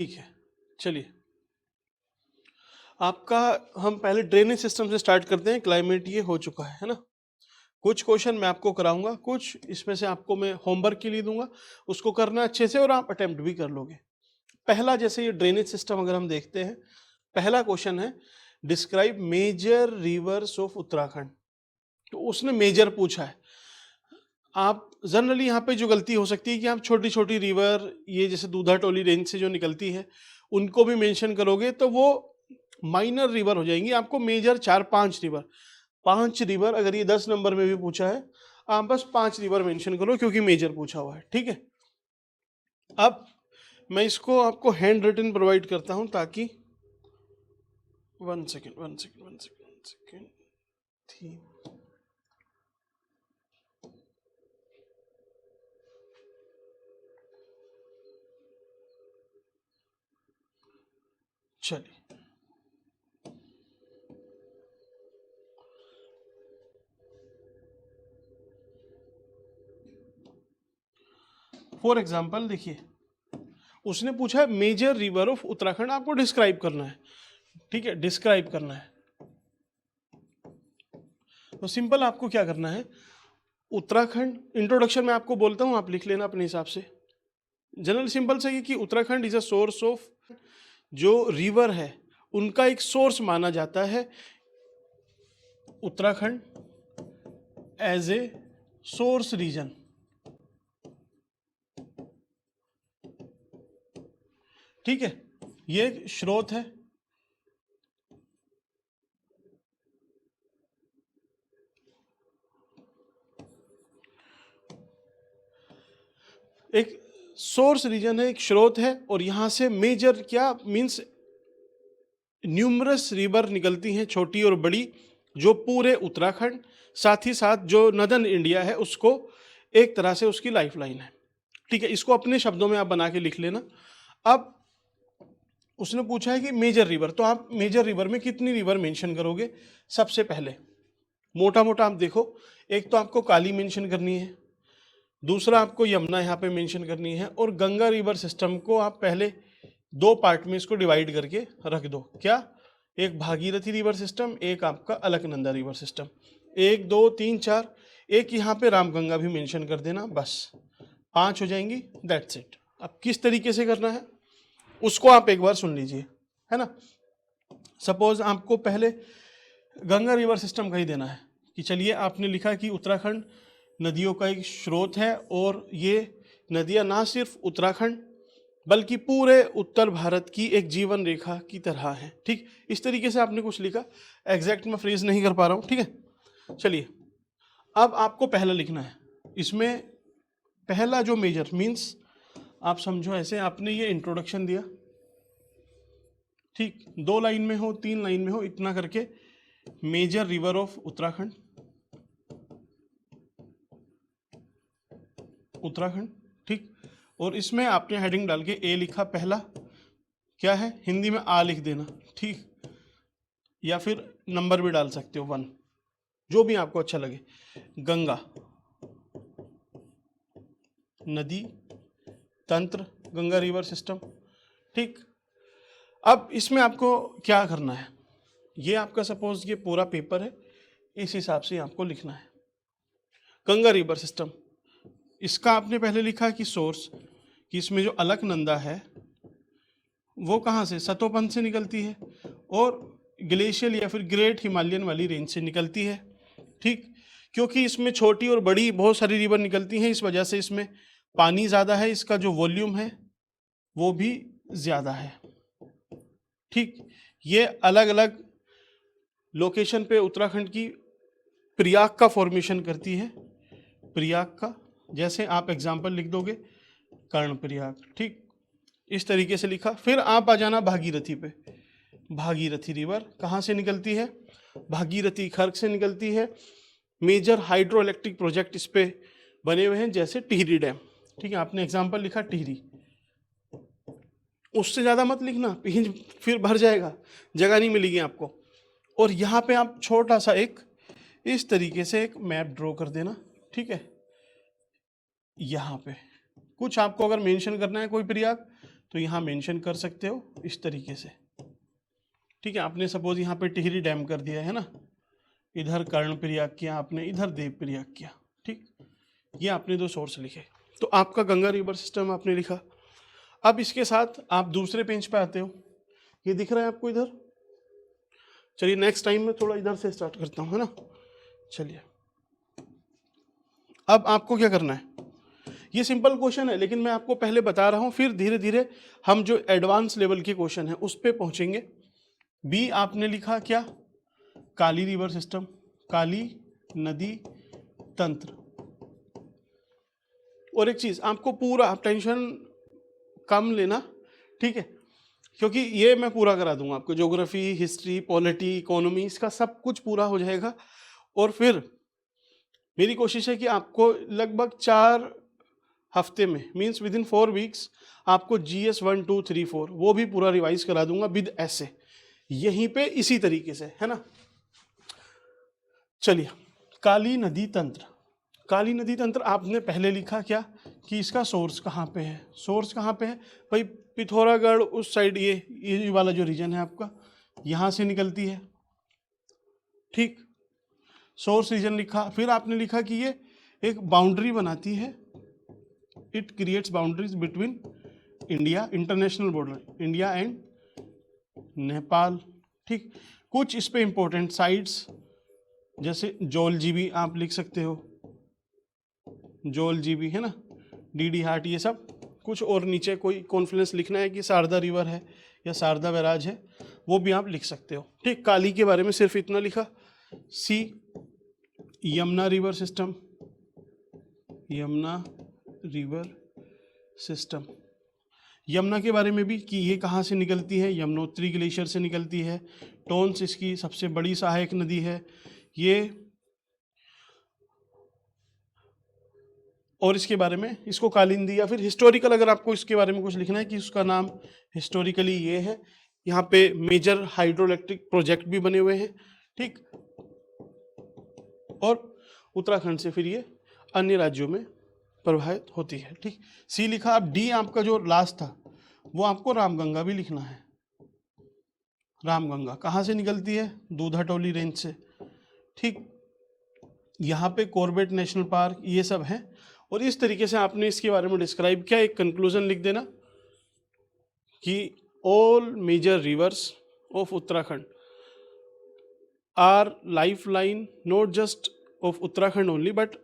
ठीक है, चलिए आपका हम पहले ड्रेनेज सिस्टम से स्टार्ट करते हैं। क्लाइमेट ये हो चुका है ना। कुछ क्वेश्चन मैं आपको कराऊंगा, कुछ इसमें से आपको मैं होमवर्क के लिए दूंगा, उसको करना अच्छे से और आप अटेम्प्ट भी कर लोगे। पहला, जैसे ये ड्रेनेज सिस्टम अगर हम देखते हैं, पहला क्वेश्चन है describe major rivers of Uttarakhand. तो उसने मेजर पूछा है। आप जनरली यहाँ पे जो गलती हो सकती है कि आप छोटी छोटी रिवर, ये जैसे दूधा टोली रेंज से जो निकलती है उनको भी मेंशन करोगे तो वो माइनर रिवर हो जाएंगी। आपको मेजर 4-5 रिवर, 5 रिवर, अगर ये 10 नंबर में भी पूछा है आप बस 5 रिवर मेंशन करो क्योंकि मेजर पूछा हुआ है। ठीक है, अब मैं इसको आपको हैंड रिटन प्रोवाइड करता हूं ताकि 1 सेकेंड थी। चलिए, फॉर एग्जाम्पल देखिए, उसने पूछा है मेजर रिवर ऑफ उत्तराखंड, आपको डिस्क्राइब करना है। ठीक है, डिस्क्राइब करना है तो सिंपल आपको क्या करना है, उत्तराखंड इंट्रोडक्शन में आपको बोलता हूं, आप लिख लेना अपने हिसाब से। जनरल सिंपल से कि Uttarakhand is a source of, जो रिवर है उनका एक सोर्स माना जाता है Uttarakhand as a source region. ठीक है, ये एक स्रोत है। एक सोर्स रीजन है, एक स्रोत है, और यहां से मेजर क्या मींस न्यूमरस रिवर निकलती हैं, छोटी और बड़ी, जो पूरे उत्तराखंड साथ ही साथ जो नदर्न इंडिया है उसको एक तरह से उसकी लाइफलाइन है। ठीक है, इसको अपने शब्दों में आप बना के लिख लेना। अब उसने पूछा है कि मेजर रिवर, तो आप मेजर रिवर में कितनी रिवर मेंशन करोगे। सबसे पहले मोटा मोटा आप देखो, एक तो आपको काली मेंशन करनी है, दूसरा आपको यमुना यहाँ पे मेंशन करनी है, और गंगा रिवर सिस्टम को आप पहले 2 पार्ट में इसको डिवाइड करके रख दो। क्या, एक भागीरथी रिवर सिस्टम, एक आपका अलकनंदा रिवर सिस्टम। 1, 2, 3, 4, एक यहाँ पे रामगंगा भी मेंशन कर देना, बस 5 हो जाएंगी। That's it. अब किस तरीके से करना है उसको आप एक बार सुन लीजिए, है ना। सपोज आपको पहले गंगा रिवर सिस्टम का ही देना है कि चलिए आपने लिखा कि उत्तराखंड नदियों का एक स्रोत है, और ये नदियां ना सिर्फ उत्तराखंड बल्कि पूरे उत्तर भारत की एक जीवन रेखा की तरह है। ठीक, इस तरीके से आपने कुछ लिखा। एग्जैक्ट मैं फ्रेज नहीं कर पा रहा हूं, ठीक है। चलिए, अब आपको पहला लिखना है। इसमें पहला जो मेजर मीन्स, आप समझो ऐसे आपने ये इंट्रोडक्शन दिया, ठीक, 2 लाइन में हो 3 लाइन में हो, इतना करके major river of Uttarakhand, Uttarakhand, ठीक। और इसमें आपने हेडिंग डाल के ए लिखा, पहला क्या है, हिंदी में आ लिख देना, ठीक, या फिर नंबर भी डाल सकते हो 1, जो भी आपको अच्छा लगे। गंगा नदी तंत्र, गंगा रिवर सिस्टम, ठीक। अब इसमें आपको क्या करना है, ये आपका सपोज ये पूरा पेपर है, इस हिसाब से आपको लिखना है। गंगा रिवर सिस्टम, इसका आपने पहले लिखा कि सोर्स, कि इसमें जो अलकनंदा है वो कहाँ से, सतोपन से निकलती है और ग्लेशियल या फिर ग्रेट हिमालयन वाली रेंज से निकलती है। ठीक, क्योंकि इसमें छोटी और बड़ी बहुत सारी रिवर निकलती हैं, इस वजह से इसमें पानी ज़्यादा है, इसका जो वॉल्यूम है वो भी ज़्यादा है। ठीक, ये अलग अलग लोकेशन पे उत्तराखंड की प्रयाग का फॉर्मेशन करती है। प्रयाग का, जैसे आप एग्जाम्पल लिख दोगे कर्णप्रयाग, ठीक, इस तरीके से लिखा। फिर आप आ जाना भागीरथी पे। भागीरथी रिवर कहाँ से निकलती है, भागीरथी खर्क से निकलती है। मेजर हाइड्रो इलेक्ट्रिक प्रोजेक्ट इस पे बने हुए हैं, जैसे टिहरी डैम, ठीक है, आपने एग्जाम्पल लिखा टिहरी, उससे ज़्यादा मत लिखना, पेज फिर भर जाएगा, जगह नहीं मिलेगी आपको। और यहाँ पे आप छोटा सा एक इस तरीके से एक मैप ड्रॉ कर देना, ठीक है। यहाँ पे कुछ आपको अगर मेंशन करना है कोई प्रयाग, तो यहाँ मेंशन कर सकते हो इस तरीके से। ठीक है, आपने सपोज यहाँ पे टिहरी डैम कर दिया है ना, इधर कर्ण प्रयाग किया आपने, इधर देव प्रयाग किया। ठीक, ये आपने 2 सोर्स लिखे, तो आपका गंगा रिवर सिस्टम आपने लिखा। अब इसके साथ आप दूसरे पेज पे आते हो, ये दिख रहा है आपको इधर। चलिए नेक्स्ट टाइम में थोड़ा इधर से स्टार्ट करता हूँ, है ना। चलिए, अब आपको क्या करना है, ये सिंपल क्वेश्चन है लेकिन मैं आपको पहले बता रहा हूँ, फिर धीरे धीरे हम जो एडवांस लेवल के क्वेश्चन है उस पे पहुंचेंगे। बी आपने लिखा क्या, काली रिवर सिस्टम, काली नदी तंत्र। और एक चीज आपको पूरा, आप टेंशन कम लेना, ठीक है, क्योंकि ये मैं पूरा करा दूंगा आपको, ज्योग्राफी, हिस्ट्री, पॉलिटी, इकोनॉमी, इसका सब कुछ पूरा हो जाएगा। और फिर मेरी कोशिश है कि आपको लगभग 4 हफ्ते में, मीन्स विद इन 4 वीक्स, आपको GS 1 2 3 4 वो भी पूरा रिवाइज करा दूंगा विद ऐसे, यहीं पे इसी तरीके से, है ना। चलिए, काली नदी तंत्र। काली नदी तंत्र आपने पहले लिखा क्या कि इसका सोर्स कहाँ पे है, सोर्स कहाँ पे है भाई, पिथौरागढ़ उस साइड, ये वाला जो रीजन है आपका, यहाँ से निकलती है। ठीक, सोर्स रीजन लिखा। फिर आपने लिखा कि ये एक बाउंड्री बनाती है, it creates boundaries between India, international border India and Nepal. ठीक, कुछ इस पे इंपॉर्टेंट साइट्स जैसे जौलजीबी आप लिख सकते हो, जौलजीबी, है ना, डीडी हाट, ये सब कुछ। और नीचे कोई कॉन्फ्लुएंस लिखना है कि शारदा रिवर है या शारदा बैराज है, वो भी आप लिख सकते हो। ठीक, काली के बारे में सिर्फ इतना लिखा। See, Yamuna river system, Yamuna river system, Yamuna के बारे में भी कि ये कहाँ से निकलती है, यमुनोत्री ग्लेशियर से निकलती है। टोन्स इसकी सबसे बड़ी सहायक नदी है ये। और इसके बारे में, इसको कालिंदी, या फिर हिस्टोरिकल अगर आपको इसके बारे में कुछ लिखना है कि उसका नाम हिस्टोरिकली ये है। यहाँ पे मेजर हाइड्रो इलेक्ट्रिक प्रोजेक्ट भी बने हुए हैं। ठीक, और उत्तराखंड से फिर ये अन्य राज्यों में प्रभावित होती है। ठीक, सी लिखा। अब डी आपका जो लास्ट था वो आपको रामगंगा भी लिखना है। रामगंगा कहाँ से निकलती है, दूधाटोली रेंज से। ठीक, यहाँ पे कॉर्बेट नेशनल पार्क, ये सब है। और इस तरीके से आपने इसके बारे में डिस्क्राइब किया। एक कंक्लूजन लिख देना कि all major rivers of Uttarakhand are life line not just of Uttarakhand only but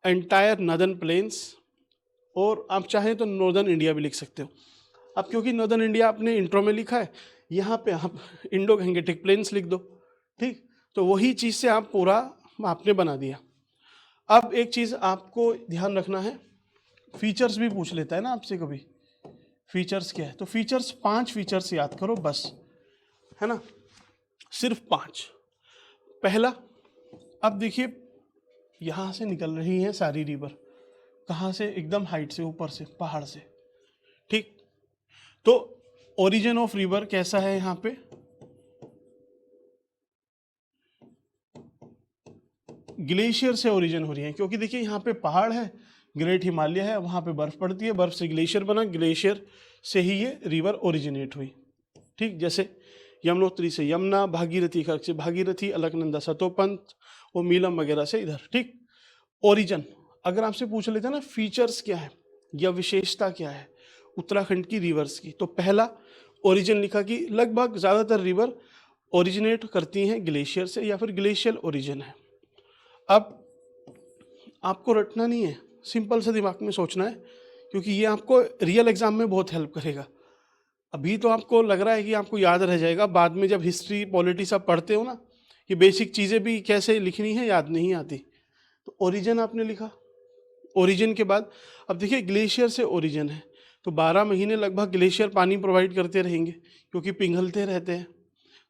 entire northern plains, और आप चाहें तो नॉर्दर्न इंडिया भी लिख सकते हो। अब क्योंकि नॉर्दर्न इंडिया आपने इंट्रो में लिखा है, यहाँ पे आप इंडो गंगेटिक प्लेन्स लिख दो। ठीक, तो वही चीज़ से आप पूरा आपने बना दिया। अब एक चीज़ आपको ध्यान रखना है, फीचर्स भी पूछ लेता है ना आपसे कभी, फीचर्स क्या है, तो फीचर्स 5 फीचर्स याद करो बस, है ना, सिर्फ 5। पहला, अब देखिए यहाँ से निकल रही है सारी रिवर, कहाँ से, एकदम हाइट से, ऊपर से, पहाड़ से। ठीक, तो ओरिजिन ऑफ रिवर कैसा है यहाँ पे, ग्लेशियर से ओरिजिन हो रही है, क्योंकि देखिए यहाँ पे पहाड़ है, ग्रेट हिमालय है, वहाँ पे बर्फ पड़ती है, बर्फ से ग्लेशियर बना, ग्लेशियर से ही ये रिवर ओरिजिनेट हुई। ठीक, जैसे यमुनोत्री से यमुना, भागीरथी खर्क से भागीरथी, अलकनंदा सतोपंथ और मीलम वगैरह से इधर। ठीक, ओरिजिन अगर आपसे पूछ लेते हैं ना फीचर्स क्या है या विशेषता क्या है उत्तराखंड की रिवर्स की, तो पहला ओरिजिन लिखा कि लगभग ज़्यादातर रिवर ओरिजिनेट करती हैं ग्लेशियर से या फिर ग्लेशियल ओरिजिन है। अब आपको रटना नहीं है, सिंपल से दिमाग में सोचना है, क्योंकि ये आपको रियल एग्जाम में बहुत हेल्प करेगा। अभी तो आपको लग रहा है कि आपको याद रह जाएगा, बाद में जब हिस्ट्री पॉलिटी सब पढ़ते हो ना, ये बेसिक चीज़ें भी कैसे लिखनी है याद नहीं आती। तो ओरिजिन आपने लिखा, ओरिजिन के बाद अब देखिए ग्लेशियर से ओरिजिन है, तो 12 महीने लगभग ग्लेशियर पानी प्रोवाइड करते रहेंगे क्योंकि पिघलते रहते हैं।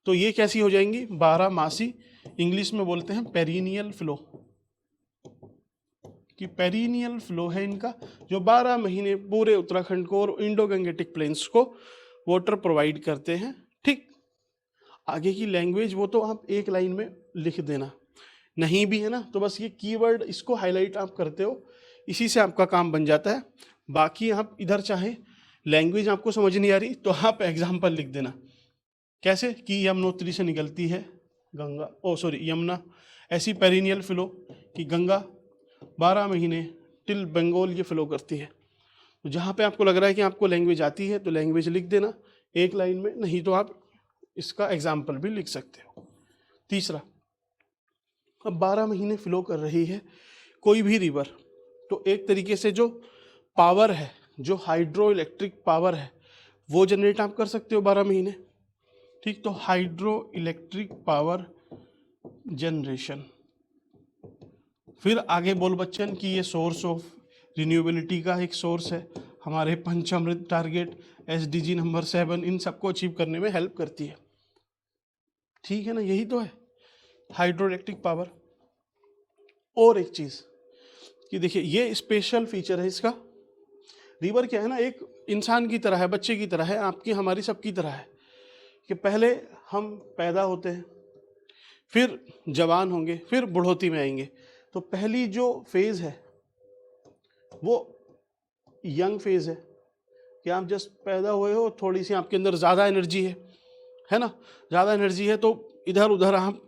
तो ये कैसी हो जाएंगी, 12 मासी, इंग्लिश में बोलते हैं पेरिनियल फ्लो, कि पेरिनियल फ्लो है इनका, जो 12 महीने पूरे उत्तराखंड को और इंडो गंगेटिक प्लेन्स को वाटर प्रोवाइड करते हैं। ठीक, आगे की लैंग्वेज वो तो आप एक लाइन में लिख देना, नहीं भी है ना तो बस ये कीवर्ड इसको हाईलाइट आप करते हो, इसी से आपका काम बन जाता है। बाकी आप इधर चाहे लैंग्वेज आपको समझ नहीं आ रही तो आप एग्जाम्पल लिख देना, कैसे कि यमुनोत्री से निकलती है गंगा, यमुना, ऐसी पेरिनियल फ्लो कि गंगा 12 महीने टिल बंगाल ये फ्लो करती है। तो जहाँ पे आपको लग रहा है कि आपको लैंग्वेज आती है तो लैंग्वेज लिख देना एक लाइन में, नहीं तो आप इसका एग्जाम्पल भी लिख सकते हो। तीसरा, अब 12 महीने फ्लो कर रही है कोई भी रिवर, तो एक तरीके से जो पावर है, जो हाइड्रो इलेक्ट्रिक पावर है, वो जनरेट आप कर सकते हो 12 महीने। ठीक, तो हाइड्रो इलेक्ट्रिक पावर जनरेशन। फिर आगे बोल बच्चन कि ये सोर्स ऑफ रिन्यूएबिलिटी का एक सोर्स है, हमारे पंचामृत टारगेट, SDG नंबर 7, इन सबको अचीव करने में हेल्प करती है। ठीक है ना, यही तो है हाइड्रो इलेक्ट्रिक पावर। और एक चीज कि देखिए ये स्पेशल फीचर है इसका, रिवर क्या है ना, एक इंसान की तरह है, बच्चे की तरह है, आपकी हमारी सबकी तरह है कि पहले हम पैदा होते हैं, फिर जवान होंगे, फिर बुढ़ोती में आएंगे। तो पहली जो फेज है वो यंग फेज है कि आप जस्ट पैदा हुए हो, थोड़ी सी आपके अंदर ज़्यादा एनर्जी है ना, ज़्यादा एनर्जी है तो इधर उधर आप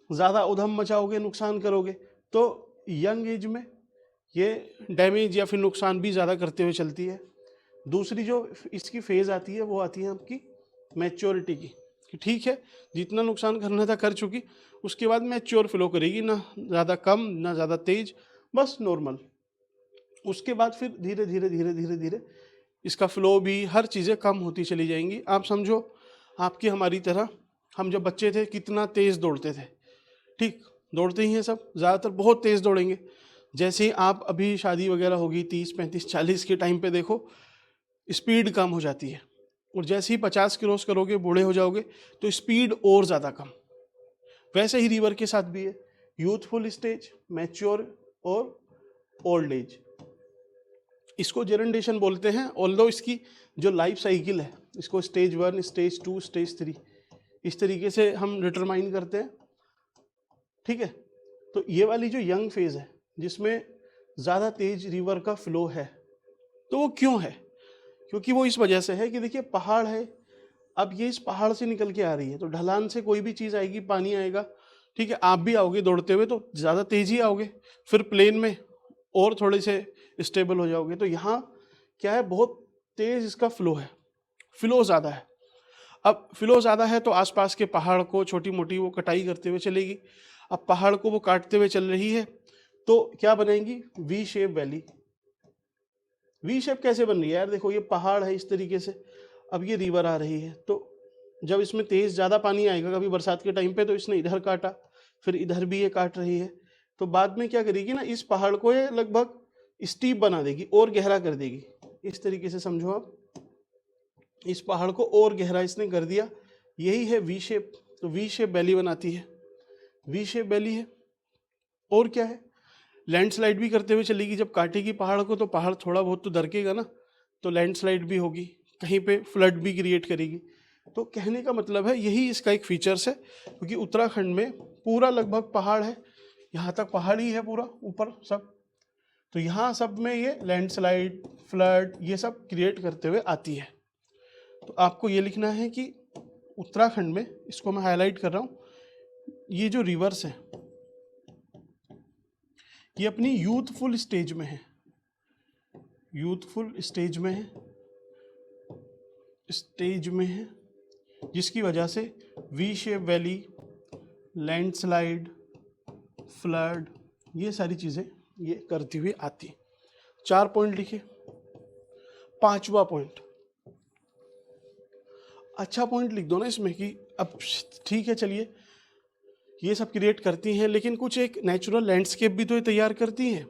ज़्यादा उधम मचाओगे, नुकसान करोगे, तो यंग एज में ये डैमेज या फिर नुकसान भी ज़्यादा करते हुए चलती है। दूसरी जो इसकी फेज़ आती है वो आती है आपकी मैच्योरिटी की, कि ठीक है जितना नुकसान करना था कर चुकी, उसके बाद मैच्योर फ्लो करेगी, ना ज़्यादा कम ना ज़्यादा तेज, बस नॉर्मल। उसके बाद फिर धीरे धीरे धीरे धीरे धीरे इसका फ्लो भी, हर चीज़ें कम होती चली जाएंगी। आप समझो आपकी हमारी तरह, हम जब बच्चे थे कितना तेज़ दौड़ते थे, ठीक, दौड़ते ही हैं सब, ज़्यादातर बहुत तेज़ दौड़ेंगे। जैसे ही आप अभी शादी वगैरह होगी 30 35 40 के टाइम पे देखो स्पीड कम हो जाती है, और जैसे ही 50 क्रॉस करोगे, बूढ़े हो जाओगे, तो स्पीड और ज़्यादा कम। वैसे ही रिवर के साथ भी है, यूथफुल स्टेज, मैच्योर और ओल्ड एज। इसको जेरेंडेशन बोलते हैं, ऑल्दो इसकी जो लाइफ साइकिल है इसको स्टेज 1, स्टेज 2, स्टेज 3 इस तरीके से हम डिटरमाइन करते हैं। ठीक है, तो ये वाली जो यंग फेज है जिसमें ज़्यादा तेज रिवर का फ्लो है, तो वो क्यों है? क्योंकि वो इस वजह से है कि देखिए पहाड़ है, अब ये इस पहाड़ से निकल के आ रही है, तो ढलान से कोई भी चीज़ आएगी, पानी आएगा, ठीक है, आप भी आओगे दौड़ते हुए तो ज़्यादा तेज ही आओगे, फिर प्लेन में और थोड़े से स्टेबल हो जाओगे। तो यहाँ क्या है, बहुत तेज इसका फ्लो है, फ्लो ज़्यादा है। अब फ्लो ज़्यादा है तो आसपास के पहाड़ को छोटी मोटी वो कटाई करते हुए चलेगी। अब पहाड़ को वो काटते हुए चल रही है तो क्या बनेगी, V shape valley. V shape कैसे बन रही है यार, देखो ये पहाड़ है इस तरीके से, अब ये रिवर आ रही है, तो जब इसमें तेज ज़्यादा पानी आएगा कभी बरसात के टाइम पे, तो इसने इधर काटा, फिर इधर भी ये काट रही है, तो बाद में क्या करेगी ना, इस पहाड़ को ये लगभग स्टीप बना देगी और गहरा कर देगी। इस तरीके से समझो आप, इस पहाड़ को और गहरा इसने कर दिया, यही है वी शेप। तो वी शेप वैली बनाती है, वी शेप वैली है। और क्या है, लैंडस्लाइड भी करते हुए चलेगी, जब काटेगी पहाड़ को तो पहाड़ थोड़ा बहुत तो दरकेगा ना, तो लैंडस्लाइड भी होगी, कहीं पे फ्लड भी क्रिएट करेगी। तो कहने का मतलब है यही इसका एक फीचर्स है, क्योंकि उत्तराखंड में पूरा लगभग पहाड़ है, यहाँ तक पहाड़ ही है पूरा ऊपर सब, तो यहाँ सब में ये लैंडस्लाइड, फ्लड, ये सब क्रिएट करते हुए आती है। तो आपको ये लिखना है कि उत्तराखंड में, इसको मैं हाईलाइट कर रहा हूँ, ये जो रिवर्स है ये अपनी यूथफुल स्टेज में है, यूथफुल स्टेज में है, स्टेज में है, जिसकी वजह से V shape valley, landslide, flood, ये सारी चीज़ें ये करती हुई आती। 4 पॉइंट लिखे। 5वां पॉइंट, अच्छा पॉइंट लिख दो ना इसमें कि अब ठीक है चलिए ये सब क्रिएट करती हैं, लेकिन कुछ एक नेचुरल लैंडस्केप भी तो ये तैयार करती हैं।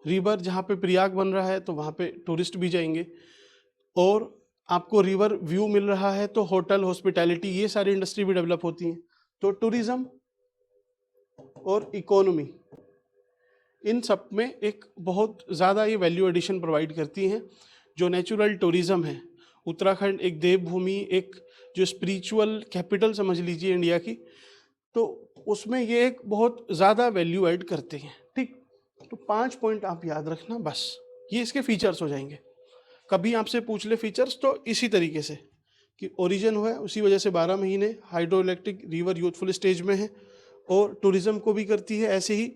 रिवर जहाँ पे प्रयाग बन रहा है तो वहाँ पे टूरिस्ट भी जाएंगे, और आपको रिवर व्यू मिल रहा है तो होटल, हॉस्पिटैलिटी, ये सारी इंडस्ट्री भी डेवलप होती हैं। तो टूरिज्म और इकोनॉमी, इन सब में एक बहुत ज़्यादा ये वैल्यू एडिशन प्रोवाइड करती हैं। जो नेचुरल टूरिज्म है, उत्तराखंड एक देवभूमि, एक जो स्पिरिचुअल कैपिटल समझ लीजिए इंडिया की, तो उसमें ये एक बहुत ज़्यादा वैल्यू ऐड करते हैं। ठीक, तो 5 पॉइंट आप याद रखना, बस ये इसके फीचर्स हो जाएंगे। कभी आपसे पूछ ले फीचर्स तो इसी तरीके से कि ओरिजिन हुआ है, उसी वजह से 12 महीने hydro electric river youthful stage में है और टूरिज्म को भी करती है ऐसे ही।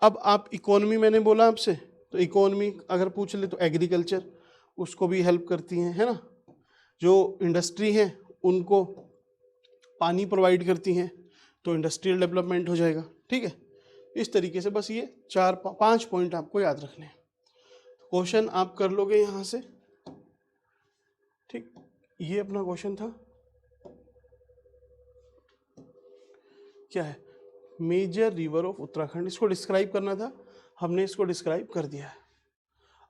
अब आप इकोनॉमी, मैंने बोला आपसे, तो इकोनॉमी अगर पूछ ले तो एग्रीकल्चर उसको भी हेल्प करती है ना। जो इंडस्ट्री है उनको पानी प्रोवाइड करती हैं तो इंडस्ट्रियल डेवलपमेंट हो जाएगा। ठीक है, इस तरीके से बस ये 4-5 पॉइंट आपको याद रखने हैं। क्वेश्चन आप कर लोगे यहाँ से। ठीक, ये अपना क्वेश्चन था, क्या है, मेजर रिवर ऑफ उत्तराखंड, इसको डिस्क्राइब करना था, हमने इसको डिस्क्राइब कर दिया है।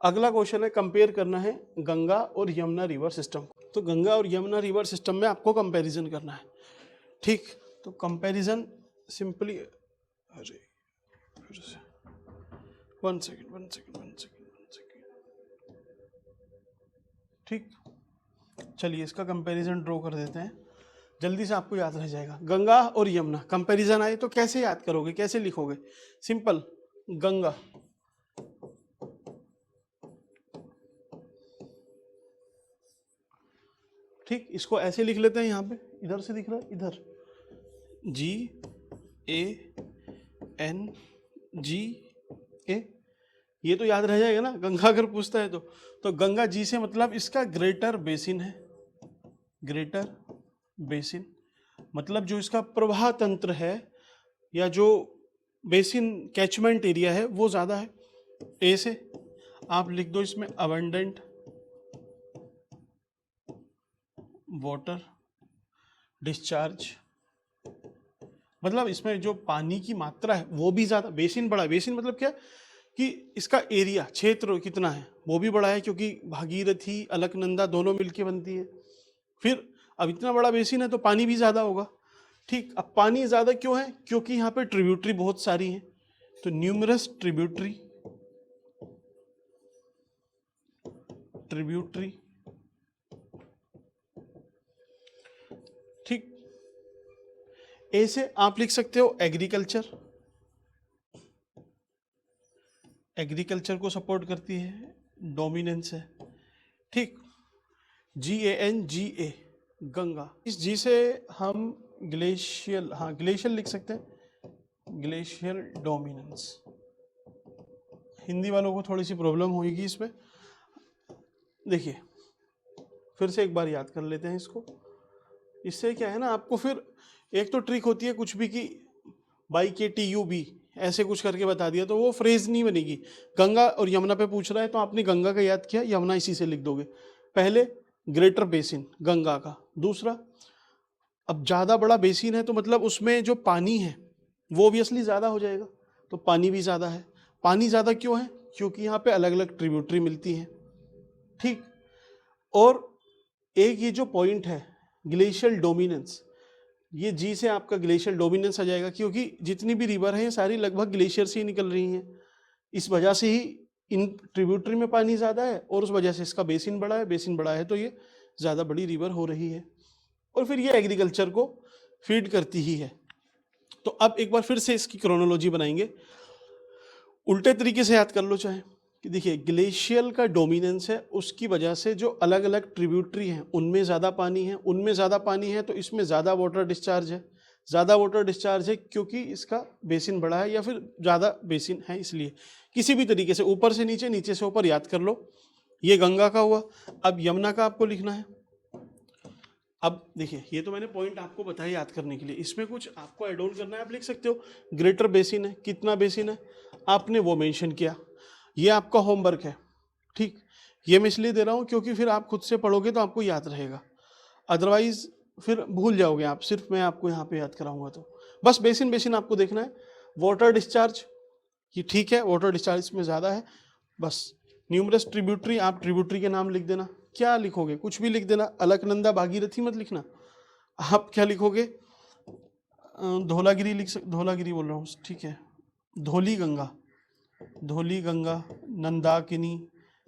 अगला क्वेश्चन है, कंपेयर करना है गंगा और यमुना रिवर सिस्टम। तो गंगा और यमुना रिवर सिस्टम में आपको कंपैरिजन करना है। ठीक, तो कंपैरिजन सिंपली, अरे फिर से वन सेकेंड। ठीक, चलिए इसका कंपैरिजन ड्रॉ कर देते हैं, जल्दी से आपको याद रह जाएगा। गंगा और यमुना कंपैरिजन आए तो कैसे याद करोगे, कैसे लिखोगे? सिंपल, गंगा, ठीक, इसको ऐसे लिख लेते हैं, यहाँ पे इधर से दिख रहा है, इधर GANGA, ये तो याद रह जाएगा ना। गंगा अगर पूछता है तो गंगा जी से मतलब इसका ग्रेटर बेसिन है, ग्रेटर बेसिन मतलब जो इसका प्रवाह तंत्र है या जो बेसिन कैचमेंट एरिया है वो ज़्यादा है। ए से आप लिख दो इसमें अबंडेंट वाटर डिस्चार्ज, मतलब इसमें जो पानी की मात्रा है वो भी ज़्यादा, बेसिन बड़ा है। बेसिन मतलब क्या कि इसका एरिया, क्षेत्र कितना है वो भी बड़ा है, क्योंकि भागीरथी अलकनंदा दोनों मिलके बनती है। फिर अब इतना बड़ा बेसिन है तो पानी भी ज़्यादा होगा। ठीक, अब पानी ज़्यादा क्यों है? क्योंकि यहाँ पे ट्रिब्यूटरी बहुत सारी हैं, तो न्यूमरस ट्रिब्यूटरी ठीक। ए से आप लिख सकते हो एग्रीकल्चर, एग्रीकल्चर को सपोर्ट करती है, डोमिनेंस है। ठीक, GANGA गंगा, इस जी से हम ग्लेशियल, हाँ ग्लेशियल लिख सकते हैं, ग्लेशियल डोमिनेंस। हिंदी वालों को थोड़ी सी प्रॉब्लम होगी इसमें। देखिए फिर से एक बार याद कर लेते हैं इसको। इससे क्या है ना, आपको फिर एक तो ट्रिक होती है कुछ भी कि बाई के TUB ऐसे कुछ करके बता दिया तो वो फ्रेज नहीं बनेगी। गंगा और यमुना पे पूछ रहा है तो आपने गंगा का याद किया, यमुना इसी से लिख दोगे। पहले ग्रेटर बेसिन गंगा का, दूसरा अब ज़्यादा बड़ा बेसिन है तो मतलब उसमें जो पानी है वो ऑब्वियसली ज़्यादा हो जाएगा, तो पानी भी ज़्यादा है। पानी ज़्यादा क्यों है? क्योंकि यहाँ पे अलग अलग ट्रिब्यूटरी मिलती हैं। ठीक, और एक ये जो पॉइंट है ग्लेशियल डोमिनेंस, ये जी से आपका ग्लेशियल डोमिनेंस आ जाएगा, क्योंकि जितनी भी रिवर हैं सारी लगभग ग्लेशियर से ही निकल रही हैं। इस वजह से ही इन ट्रिब्यूटरी में पानी ज़्यादा है और उस वजह से इसका बेसिन बड़ा है। बेसिन बड़ा है तो ये ज़्यादा बड़ी रिवर हो रही है और फिर ये एग्रीकल्चर को फीड करती ही है। तो अब एक बार फिर से इसकी क्रोनोलॉजी बनाएंगे, उल्टे तरीके से याद कर लो चाहे कि देखिए ग्लेशियल का डोमिनेंस है, उसकी वजह से जो अलग अलग ट्रिब्यूटरी हैं उनमें ज़्यादा पानी है, उनमें ज़्यादा पानी है तो इसमें ज़्यादा वाटर डिस्चार्ज है। ज़्यादा वाटर डिस्चार्ज है क्योंकि इसका बेसिन बड़ा है या फिर ज़्यादा बेसिन है, इसलिए किसी भी तरीके से ऊपर से नीचे, नीचे से ऊपर याद कर लो। ये गंगा का हुआ। अब यमुना का आपको लिखना है। अब देखिए ये तो मैंने पॉइंट आपको बताया याद करने के लिए, इसमें कुछ आपको ऐड ऑन करना है, आप लिख सकते हो। ग्रेटर बेसिन है, कितना बेसिन है आपने वो मेंशन किया, ये आपका होमवर्क है। ठीक, ये मैं इसलिए दे रहा हूँ क्योंकि फिर आप खुद से पढ़ोगे तो आपको याद रहेगा, अदरवाइज फिर भूल जाओगे आप, सिर्फ मैं आपको यहाँ पे याद कराऊंगा। तो बस बेसिन बेसिन आपको देखना है। वाटर डिस्चार्ज ये ठीक है, वाटर डिस्चार्ज इसमें ज़्यादा है। बस न्यूमरस ट्रिब्यूटरी, आप ट्रिब्यूटरी के नाम लिख देना। क्या लिखोगे? कुछ भी लिख देना, अलकनंदा भागीरथी मत लिखना। आप क्या लिखोगे? धौलागिरी लिख सकते, धौलागिरी बोल रहा हूँ, ठीक है, धौली गंगा, धौली गंगा, नंदाकिनी,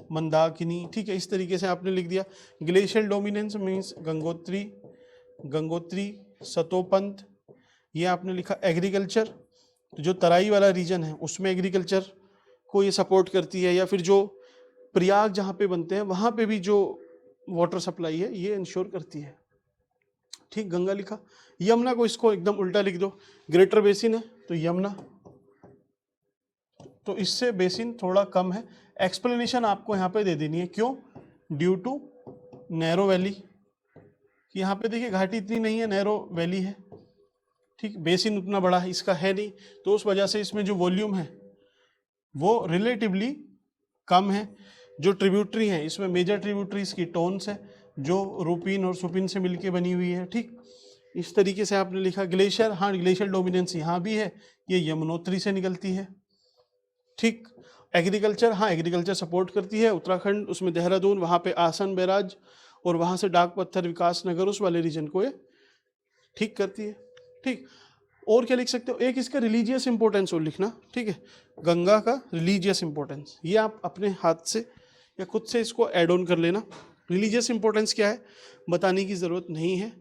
मंदाकिनी, ठीक है, इस तरीके से आपने लिख दिया। Glacial dominance means Gangotri, Gangotri, Satopanth, ये आपने लिखा। एग्रीकल्चर, जो तराई वाला रीजन है उसमें एग्रीकल्चर को ये सपोर्ट करती है, या फिर जो प्रयाग जहाँ पे बनते हैं वहाँ पे भी जो वाटर सप्लाई है ये इंश्योर करती है। ठीक, गंगा लिखा। यमुना को इसको एकदम उल्टा लिख दो, ग्रेटर बेसिन है तो यमुना, तो इससे बेसिन थोड़ा कम है। एक्सप्लेनेशन आपको यहाँ पे दे देनी है, क्यों? ड्यू टू नैरो वैली, यहाँ पे देखिए घाटी इतनी नहीं है, नैरो वैली है। ठीक, बेसिन उतना बड़ा है इसका है नहीं, तो उस वजह से इसमें जो वॉल्यूम है वो रिलेटिवली कम है। जो ट्रिब्यूटरी है इसमें मेजर ट्रिब्यूटरीज की टोन्स है जो रूपिन और सुपिन से मिलके बनी हुई है। ठीक, इस तरीके से आपने लिखा। ग्लेशियर, हाँ ग्लेशियर डोमिनेंस यहाँ भी है, ये यमुनोत्री से निकलती है। ठीक, एग्रीकल्चर, हाँ एग्रीकल्चर सपोर्ट करती है। उत्तराखंड, उसमें देहरादून, वहाँ पे आसन बैराज और वहाँ से डाक पत्थर विकास नगर, उस वाले रीजन को ये ठीक करती है। ठीक, और क्या लिख सकते हो? एक इसका रिलीजियस इंपॉर्टेंस और लिखना। ठीक है, गंगा का रिलीजियस इंपॉर्टेंस, ये आप अपने हाथ से या खुद से इसको ऐड ऑन कर लेना। रिलीजियस इंपॉर्टेंस क्या है बताने की ज़रूरत नहीं है।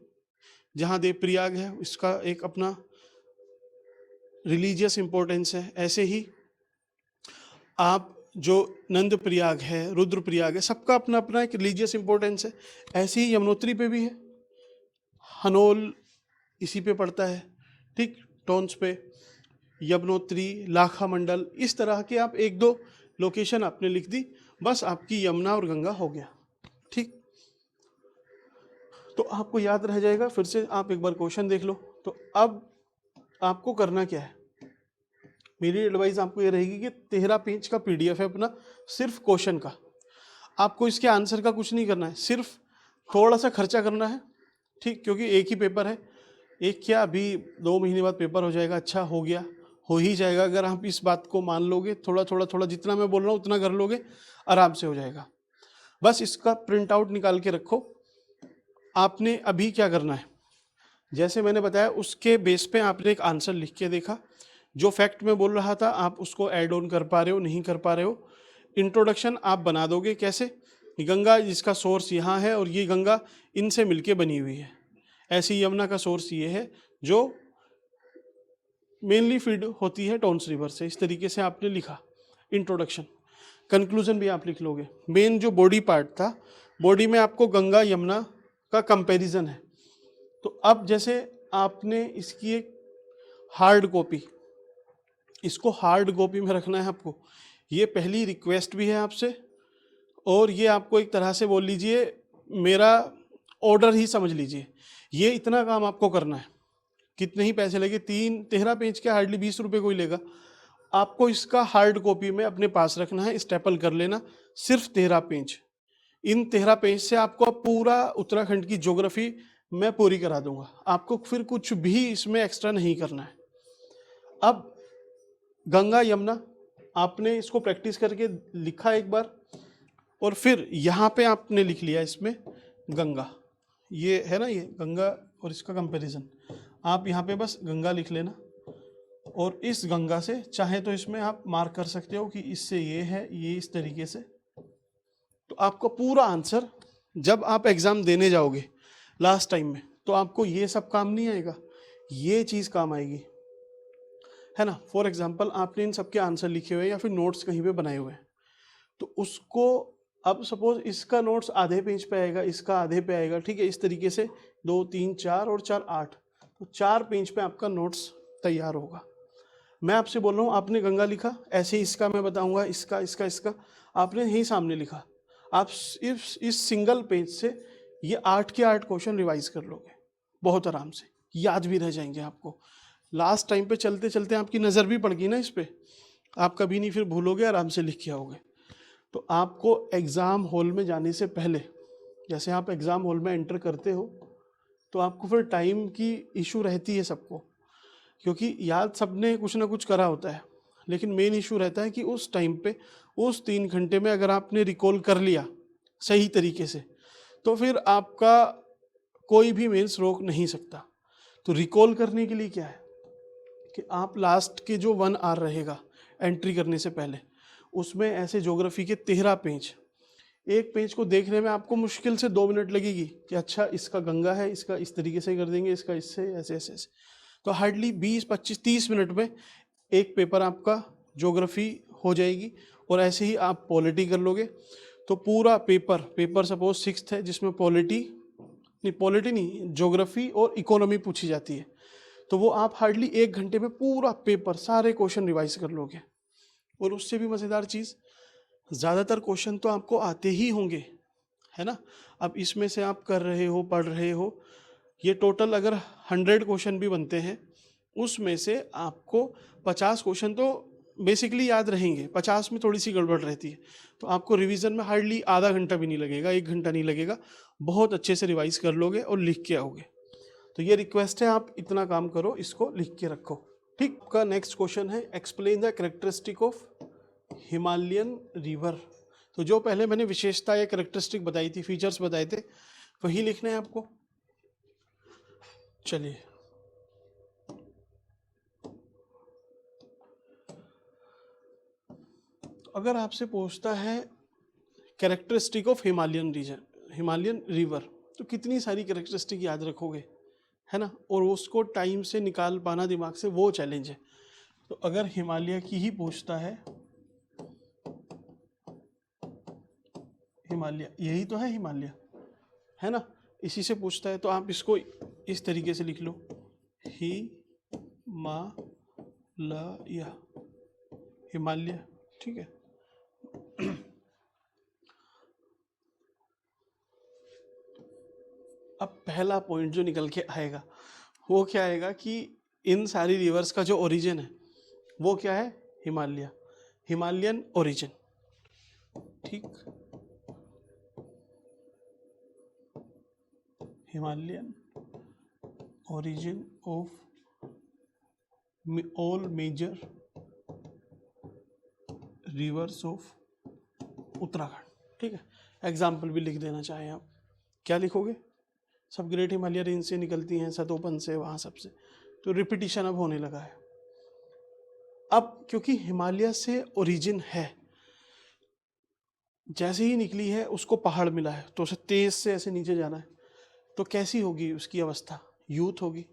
जहाँ देवप्रयाग है इसका एक अपना रिलीजियस इंपॉर्टेंस है, ऐसे ही आप जो नंद प्रयाग है, रुद्र प्रयाग है, सबका अपना अपना एक रिलीजियस इंपॉर्टेंस है। ऐसे ही यमुनोत्री पे भी है, हनोल इसी पे पड़ता है। ठीक, टोन्स पे यमुनोत्री, लाखा मंडल, इस तरह के आप एक दो लोकेशन आपने लिख दी, बस आपकी यमुना और गंगा हो गया। ठीक, तो आपको याद रह जाएगा। फिर से आप एक बार क्वेश्चन देख लो। तो अब आपको करना क्या है, मेरी एडवाइस आपको ये रहेगी कि 13 पेज का पीडीएफ है अपना, सिर्फ क्वेश्चन का। आपको इसके आंसर का कुछ नहीं करना है, सिर्फ थोड़ा सा खर्चा करना है। ठीक, क्योंकि एक ही पेपर है, एक क्या अभी 2 महीने बाद पेपर हो जाएगा। अच्छा, हो गया, हो ही जाएगा अगर आप इस बात को मान लोगे। थोड़ा थोड़ा थोड़ा जितना मैं बोल रहा हूँ उतना कर लोगे, आराम से हो जाएगा। बस इसका प्रिंट आउट निकाल के रखो। आपने अभी क्या करना है, जैसे मैंने बताया उसके बेस पे आपने एक आंसर लिख के देखा। जो फैक्ट मैं बोल रहा था आप उसको ऐड ऑन कर पा रहे हो, नहीं कर पा रहे हो। इंट्रोडक्शन आप बना दोगे कैसे, गंगा जिसका सोर्स यहाँ है और ये गंगा इनसे मिलके बनी हुई है। ऐसी यमुना का सोर्स ये है जो मेनली फीड होती है टोन्स रिवर से। इस तरीके से आपने लिखा इंट्रोडक्शन। कंक्लूजन भी आप लिख लोगे। मेन जो बॉडी पार्ट था, बॉडी में आपको गंगा यमुना का कंपैरिजन है। तो अब जैसे आपने इसकी एक हार्ड कॉपी, इसको हार्ड कॉपी में रखना है आपको, ये पहली रिक्वेस्ट भी है आपसे, और ये आपको एक तरह से बोल लीजिए मेरा ऑर्डर ही समझ लीजिए। ये इतना काम आपको करना है। कितने ही पैसे लगे, 13 पेज के हार्डली 20 रुपये कोई लेगा। आपको इसका हार्ड कॉपी में अपने पास रखना है, स्टेपल कर लेना, सिर्फ 13 पेज। इन 13 पेज से आपको पूरा उत्तराखंड की ज्योग्राफी मैं पूरी करा दूंगा। आपको फिर कुछ भी इसमें एक्स्ट्रा नहीं करना है। अब गंगा यमुना आपने इसको प्रैक्टिस करके लिखा एक बार, और फिर यहाँ पे आपने लिख लिया इसमें गंगा, ये है ना, ये गंगा और इसका कंपैरिजन। आप यहाँ पे बस गंगा लिख लेना, और इस गंगा से चाहे तो इसमें आप मार्क कर सकते हो कि इससे ये है, ये इस तरीके से। तो आपको पूरा आंसर जब आप एग्जाम देने जाओगे लास्ट टाइम में, तो आपको ये सब काम नहीं आएगा, ये चीज़ काम आएगी, है ना। फॉर एग्जाम्पल आपने इन सबके आंसर लिखे हुए या फिर नोट्स कहीं पे बनाए हुए हैं, तो उसको अब सपोज इसका नोट्स आधे पेज पे आएगा, इसका आधे पे आएगा, ठीक है। इस तरीके से 2 3 4 और 4 8, तो 4 पेज पे आपका नोट्स तैयार होगा। मैं आपसे बोल रहा हूँ, आपने गंगा लिखा, ऐसे इसका मैं बताऊंगा, इसका इसका इसका आपने यही सामने लिखा। आप इस सिंगल पेज से ये 8 के 8 क्वेश्चन रिवाइज कर लोगे बहुत आराम से, याद भी रह जाएंगे आपको। लास्ट टाइम पे चलते चलते आपकी नज़र भी पड़ गई ना इस पर, आप कभी नहीं फिर भूलोगे, आराम से लिख के आओगे। तो आपको एग्ज़ाम हॉल में जाने से पहले, जैसे आप एग्ज़ाम हॉल में एंटर करते हो, तो आपको फिर टाइम की इशू रहती है सबको, क्योंकि याद सबने कुछ ना कुछ करा होता है, लेकिन मेन इशू रहता है कि उस टाइम पे, उस 3 घंटे में अगर आपने रिकॉल कर लिया सही तरीके से, तो फिर आपका कोई भी मेंस रोक नहीं सकता। तो रिकॉल करने के लिए क्या है कि आप लास्ट के जो 1 आवर रहेगा एंट्री करने से पहले, उसमें ऐसे ज्योग्राफी के 13 पेज, एक पेज को देखने में आपको मुश्किल से 2 मिनट लगेगी कि अच्छा इसका गंगा है, इसका इस तरीके से कर देंगे, इसका इससे ऐसे ऐसे ऐसे। तो हार्डली 20 25 30 मिनट में एक पेपर आपका ज्योग्राफी हो जाएगी। और ऐसे ही आप पॉलिटी कर लोगे तो पूरा पेपर सपोज 6th है जिसमें पॉलिटी नहीं, ज्योग्राफी और इकोनॉमी पूछी जाती है, तो वो आप हार्डली 1 घंटे में पूरा पेपर सारे क्वेश्चन रिवाइज कर लोगे। और उससे भी मज़ेदार चीज़, ज़्यादातर क्वेश्चन तो आपको आते ही होंगे, है ना। अब इसमें से आप कर रहे हो, पढ़ रहे हो, ये टोटल अगर 100 क्वेश्चन भी बनते हैं, उसमें से आपको 50 क्वेश्चन तो बेसिकली याद रहेंगे, 50 में थोड़ी सी गड़बड़ रहती है, तो आपको रिवीजन में हार्डली आधा घंटा भी नहीं लगेगा, 1 घंटा नहीं लगेगा, बहुत अच्छे से रिवाइज कर लोगे और लिख के आओगे। तो ये रिक्वेस्ट है, आप इतना काम करो, इसको लिख के रखो। ठीक, का नेक्स्ट क्वेश्चन है explain the characteristic of Himalayan river. तो जो पहले मैंने विशेषता या कैरेक्टरिस्टिक बताई थी, फीचर्स बताए थे, वही लिखना है आपको। चलिए, अगर आपसे पूछता है कैरेक्टरिस्टिक ऑफ हिमालयन रिवर, तो कितनी सारी कैरेक्टरिस्टिक याद रखोगे, है ना। और उसको टाइम से निकाल पाना दिमाग से, वो चैलेंज है। तो अगर हिमालय की ही पूछता है, हिमालय यही तो है हिमालय, है ना, इसी से पूछता है, तो आप इसको इस तरीके से लिख लो, हिमालय, हिमालय, ठीक है। अब पहला पॉइंट जो निकल के आएगा वो क्या आएगा कि इन सारी रिवर्स का जो ओरिजिन है वो क्या है, हिमालय, हिमालयन ओरिजिन। ठीक, Himalayan origin of all major rivers of Uttarakhand. ठीक है, एग्जाम्पल भी लिख देना चाहें आप, क्या लिखोगे, सब ग्रेट हिमालय रेंज से निकलती हैं, सतोपन से, वहाँ सबसे, तो रिपीटिशन अब होने लगा है। अब क्योंकि हिमालय से ओरिजिन है, जैसे ही निकली है उसको पहाड़ मिला है, तो उसे तेज से ऐसे नीचे जाना है, तो कैसी होगी उसकी अवस्था, यूथ होगी,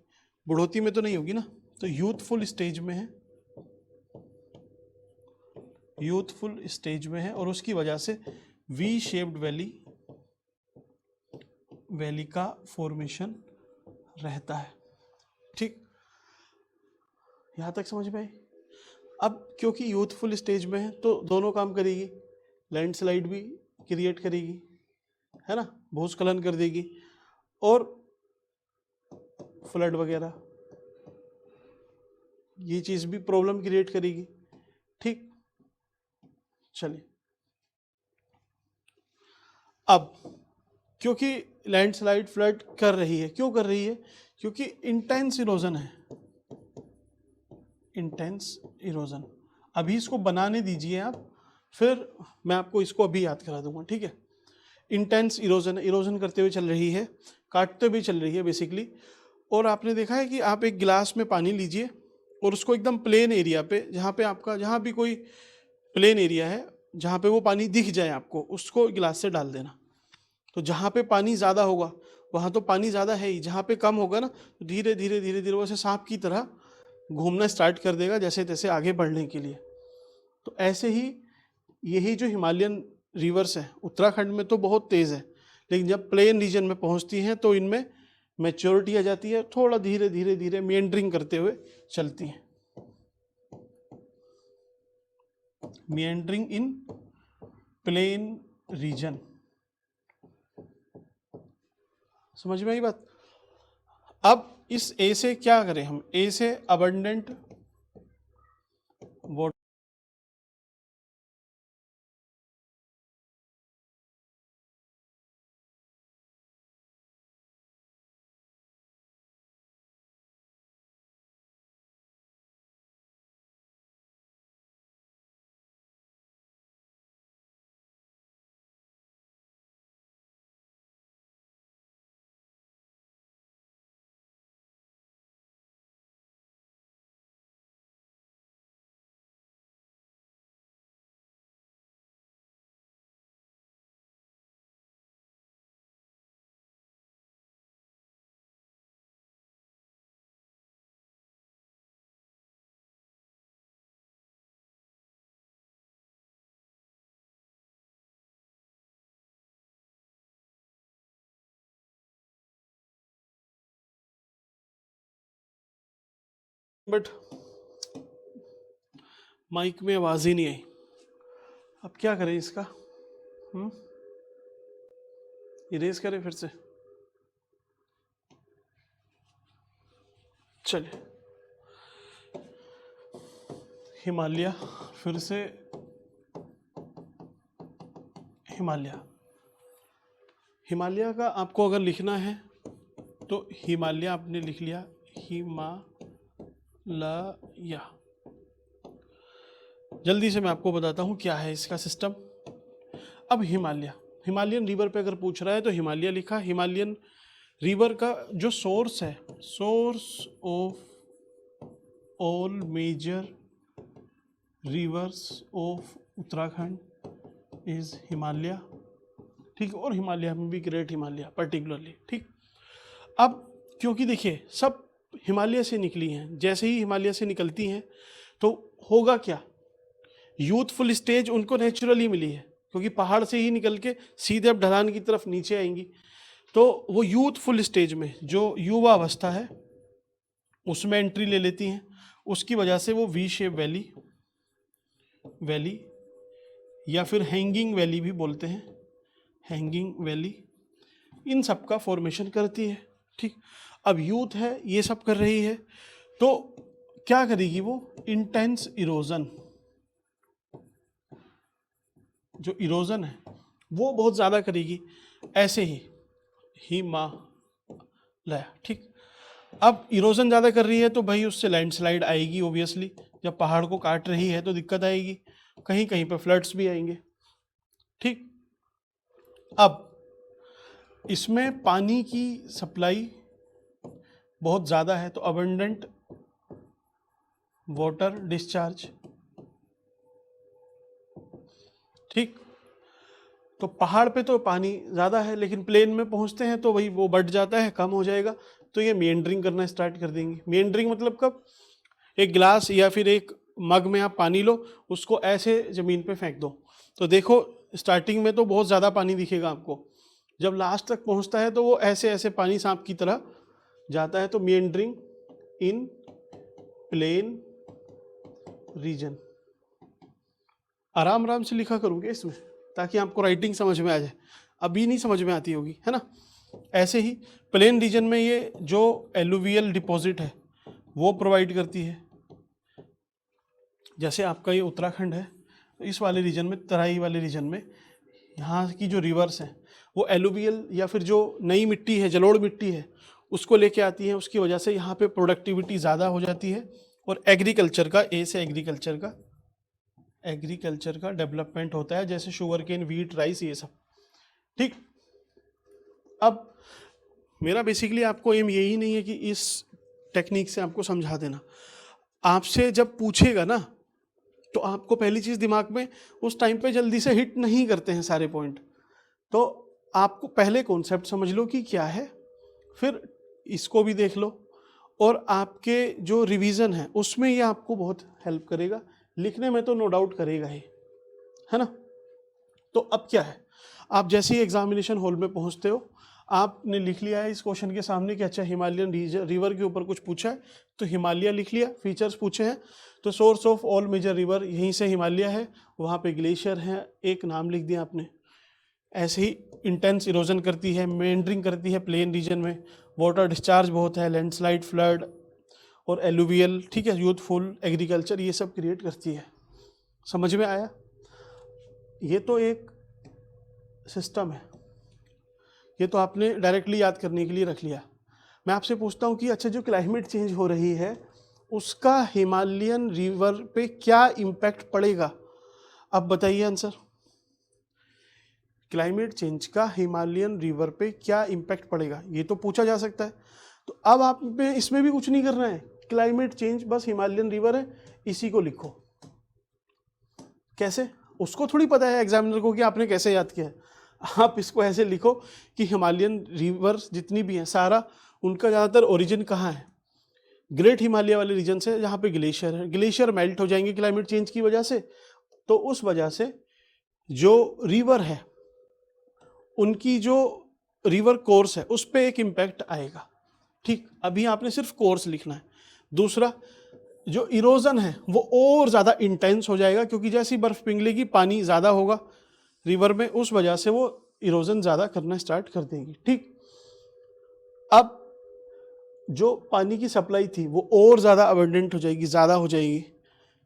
बुढ़ोती में तो नहीं होगी ना, तो यूथफुल स्टेज में है, यूथफुल स्टेज में है, और उसकी वजह से वी शेप्ड वैली का फॉर्मेशन रहता है। ठीक, यहां तक समझ में आई। अब क्योंकि यूथफुल स्टेज में है तो दोनों काम करेगी, लैंडस्लाइड भी क्रिएट करेगी, है ना, भूस्खलन कर देगी, और फ्लड वगैरह ये चीज भी प्रॉब्लम क्रिएट करेगी। ठीक, चलिए, अब क्योंकि लैंडस्लाइड फ्लड कर रही है, क्यों कर रही है, क्योंकि इंटेंस इरोजन है, इंटेंस इरोजन। अभी इसको बनाने दीजिए आप, फिर मैं आपको इसको अभी याद करा दूंगा, ठीक है। इंटेंस इरोजन, इरोजन करते हुए चल रही है, काटते हुए चल रही है बेसिकली। और आपने देखा है कि आप एक गिलास में पानी लीजिए और उसको एकदम प्लेन एरिया पे, जहाँ पे आपका, जहाँ भी कोई प्लेन एरिया है जहाँ पे वो पानी दिख जाए आपको, उसको गिलास से डाल देना। तो जहाँ पे पानी ज़्यादा होगा वहाँ तो पानी ज़्यादा है ही, जहाँ पे कम होगा ना, तो धीरे धीरे धीरे धीरे वैसे सांप की तरह घूमना स्टार्ट कर देगा, जैसे तैसे आगे बढ़ने के लिए। तो ऐसे ही यही जो हिमालयन रिवर्स है उत्तराखंड में तो बहुत तेज़ है, लेकिन जब प्लेन रीजन में पहुंचती हैं तो इनमें मैच्योरिटी आ जाती है, थोड़ा धीरे धीरे धीरे मेंडरिंग करते हुए चलती हैं, मेंडरिंग इन प्लेन रीजन। समझ में आई बात। अब इस ए से क्या करें हम, ए से अबंडेंट वाटर बट माइक में आवाज ही नहीं आई। अब क्या करें इसका? इरेज करें फिर से? चलिए, हिमालय, फिर से हिमालय। हिमालय का आपको अगर लिखना है तो हिमालय आपने लिख लिया, हिमालय। जल्दी से मैं आपको बताता हूँ क्या है इसका सिस्टम। अब हिमालय, हिमालयन रिवर पे अगर पूछ रहा है तो हिमालय लिखा। हिमालयन रिवर का जो सोर्स है, source of all major rivers of Uttarakhand is Himalaya, ठीक। और हिमालय में भी ग्रेट हिमालय पर्टिकुलरली, ठीक। अब क्योंकि देखिए सब हिमालय से निकली हैं, जैसे ही हिमालय से निकलती हैं तो होगा क्या, यूथफुल स्टेज उनको नेचुरली मिली है, क्योंकि पहाड़ से ही निकल के सीधे अब ढलान की तरफ नीचे आएंगी। तो वो यूथफुल स्टेज में जो युवा अवस्था है उसमें एंट्री ले लेती हैं। उसकी वजह से वो वी शेप वैली या फिर हैंगिंग वैली भी बोलते हैं, हैंगिंग वैली, इन सब का फॉर्मेशन करती है, ठीक। अब यूथ है, ये सब कर रही है, तो क्या करेगी वो, इंटेंस इरोजन, जो इरोजन है वो बहुत ज़्यादा करेगी, ऐसे ही हिमालय, ठीक। अब इरोजन ज़्यादा कर रही है तो भाई उससे लैंडस्लाइड आएगी ओबियसली, जब पहाड़ को काट रही है तो दिक्कत आएगी, कहीं कहीं पर फ्लड्स भी आएंगे, ठीक। अब इसमें पानी की सप्लाई बहुत ज़्यादा है तो अबंडेंट वाटर डिस्चार्ज, ठीक। तो पहाड़ पे तो पानी ज़्यादा है, लेकिन प्लेन में पहुंचते हैं तो वही वो बढ़ जाता है, कम हो जाएगा, तो ये मेंडरिंग करना स्टार्ट कर देंगी। मेंडरिंग मतलब कब, एक गिलास या फिर एक मग में आप पानी लो, उसको ऐसे ज़मीन पे फेंक दो, तो देखो स्टार्टिंग में तो बहुत ज़्यादा पानी दिखेगा आपको, जब लास्ट तक पहुंचता है तो वो ऐसे ऐसे पानी सांप की तरह जाता है। तो मेंडरिंग इन प्लेन रीजन, आराम आराम से लिखा करूँगे इसमें ताकि आपको राइटिंग समझ में आ जाए, अभी नहीं समझ में आती होगी, है ना। ऐसे ही प्लेन रीजन में ये जो एलुवियल डिपॉजिट है वो प्रोवाइड करती है। जैसे आपका ये उत्तराखंड है, तो इस वाले रीजन में, तराई वाले रीजन में, यहाँ की जो रिवर्स हैं वो एलुवियल या फिर जो नई मिट्टी है, जलोढ़ मिट्टी है, उसको लेके आती है। उसकी वजह से यहाँ पे प्रोडक्टिविटी ज़्यादा हो जाती है और एग्रीकल्चर का, ए से एग्रीकल्चर का डेवलपमेंट होता है, जैसे शुगर केन, वीट, राइस, ये सब, ठीक। अब मेरा बेसिकली आपको एम यही नहीं है कि इस टेक्निक से आपको समझा देना, आपसे जब पूछेगा ना तो आपको पहली चीज़ दिमाग में उस टाइम पे जल्दी से हिट नहीं करते हैं सारे पॉइंट, तो आपको पहले कॉन्सेप्ट समझ लो कि क्या है, फिर इसको भी देख लो, और आपके जो रिवीजन है उसमें ये आपको बहुत हेल्प करेगा, लिखने में तो नो डाउट करेगा ही, है ना। तो अब क्या है, आप जैसे ही एग्जामिनेशन हॉल में पहुंचते हो, आपने लिख लिया है इस क्वेश्चन के सामने कि अच्छा हिमालयन रिवर के ऊपर कुछ पूछा है, तो हिमालय लिख लिया, फीचर्स पूछे हैं, तो source of all major river यहीं से हिमालय है, वहाँ पे ग्लेशियर है, एक नाम लिख दिया आपने। ऐसे ही इंटेंस इरोजन करती है, मेंडरिंग करती है प्लेन रीजन में, वाटर डिस्चार्ज बहुत है, लैंडस्लाइड, फ्लड और एलुवियल, ठीक है, यूथफुल एग्रीकल्चर, ये सब क्रिएट करती है। समझ में आया? ये तो एक सिस्टम है, ये तो आपने डायरेक्टली याद करने के लिए रख लिया। मैं आपसे पूछता हूँ कि अच्छा जो क्लाइमेट चेंज हो रही है उसका हिमालयन रिवर पे क्या इम्पैक्ट पड़ेगा? अब बताइए आंसर। क्लाइमेट चेंज का हिमालयन रिवर पे क्या इम्पैक्ट पड़ेगा, ये तो पूछा जा सकता है। तो अब आप इसमें भी कुछ नहीं करना है, क्लाइमेट चेंज बस हिमालयन रिवर है, इसी को लिखो। कैसे? उसको थोड़ी पता है एग्जामिनर को कि आपने कैसे याद किया है। आप इसको ऐसे लिखो कि हिमालयन रिवर्स जितनी भी हैं सारा उनका ज़्यादातर ओरिजिन कहाँ है, ग्रेट हिमालय वाले रीजन से, जहाँ पे ग्लेशियर है। ग्लेशियर मेल्ट हो जाएंगे क्लाइमेट चेंज की वजह से, तो उस वजह से जो रिवर है उनकी जो रिवर कोर्स है उस पर एक इम्पैक्ट आएगा, ठीक। अभी आपने सिर्फ कोर्स लिखना है। दूसरा, जो इरोजन है वो और ज़्यादा इंटेंस हो जाएगा, क्योंकि जैसी बर्फ पिघलेगी पानी ज़्यादा होगा रिवर में, उस वजह से वो इरोजन ज़्यादा करना स्टार्ट कर देगी। ठीक, अब जो पानी की सप्लाई थी वो और ज़्यादा अबंडेंट हो जाएगी, ज़्यादा हो जाएगी,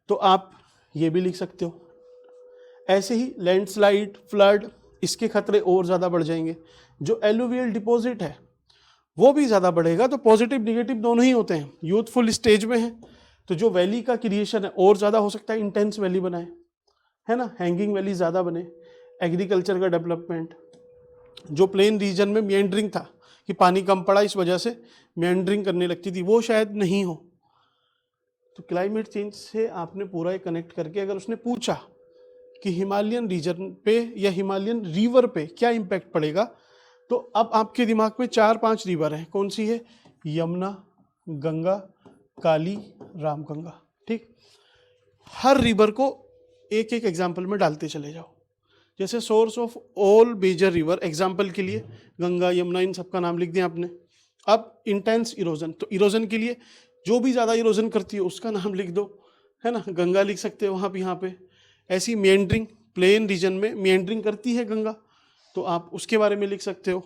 तो आप ये भी लिख सकते हो। ऐसे ही लैंडस्लाइड, फ्लड, इसके खतरे और ज़्यादा बढ़ जाएंगे। जो एलुवियल डिपॉजिट है वो भी ज़्यादा बढ़ेगा। तो पॉजिटिव निगेटिव दोनों ही होते हैं। यूथफुल स्टेज में है तो जो वैली का क्रिएशन है और ज़्यादा हो सकता है, इंटेंस वैली बनाए, है ना, हैंगिंग वैली ज़्यादा बने। एग्रीकल्चर का डेवलपमेंट, जो प्लेन रीजन में मिएंडरिंग था कि पानी कम पड़ा इस वजह से मिएंडरिंग करने लगती थी, वो शायद नहीं हो। तो क्लाइमेट चेंज से आपने पूरा ये कनेक्ट करके, अगर उसने पूछा कि हिमालयन रीजन पे या हिमालयन रिवर पे क्या इम्पैक्ट पड़ेगा, तो अब आपके दिमाग में 4-5 रिवर हैं। कौन सी है? यमुना, गंगा, काली, रामगंगा। ठीक, हर रिवर को एक एक एग्जाम्पल में डालते चले जाओ। जैसे source of all major river, example के लिए गंगा, यमुना, इन सबका नाम लिख दिया आपने। अब इंटेंस इरोजन, तो इरोजन के लिए जो भी ज़्यादा इरोजन करती है उसका नाम लिख दो, है ना, गंगा लिख सकते हो वहाँ पे, यहाँ पे। ऐसी मिएंडरिंग, प्लेन रीजन में मिएंडरिंग करती है गंगा, तो आप उसके बारे में लिख सकते हो।